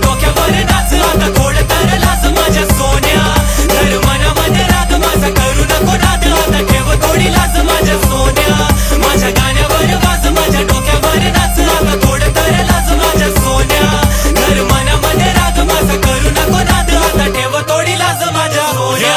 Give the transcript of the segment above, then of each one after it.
डोक्यावर नाच आता थोडं तर लाज माझ्या सोन्या धर मनामध्ये राग माझा करू नको नाद आता ठेव थोडी लाज माझ्या सोन्या माझ्या गाण्यावर वाज माझ्या डोक्यावर नाच आता थोडं तर लाज माझ्या सोन्या धर मनामध्ये राग माझा करू नको नाद आता ठेव थोडी लाज माझ्या सोन्या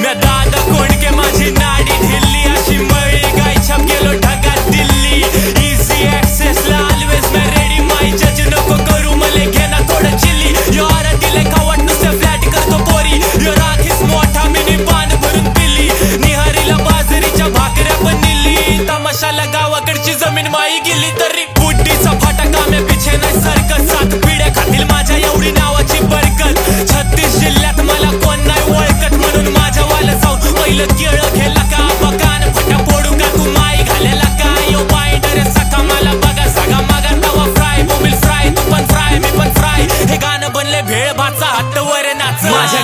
म्या दादा कोंडके माझी नाडी ढिल्ली अशी मळी गाय छाप गेलो ढगात दिल्ली इझी ऍक्सेस ला ऑलवेज मैं रेडी माई जज नको करू मले घेना थोडं चिल्ली यो आरा दिले खावट नुसते फ्लॅट करतो पोरी यो राखीस मोठा मिनी पान भरून पिल्ली निहारीला बाजरीच्या भाकऱ्या पण निल्ली तमाशाला गावाकडची जमीन माई गेली तरी बुड्डीचा फाटा काम्या पिछे नाही सरकत 7 पिढ्या खातील माझ्या एवढी नावाची बरकत 36 जिल्ह्यात मला कोण नाही ओळखत म्हणून माझ्या वाला जाऊन पहिलं केळं घ्यायला का बकान फटा फोडू का तू माई घालायला का यो बाईंडर सखा मला बघा सगा मागा तवा फ्राय मोबिल फ्राय तू पण फ्राय मी पण फ्राय हे गाणं बनले भेळ भाचा हात वर नाच माझ्या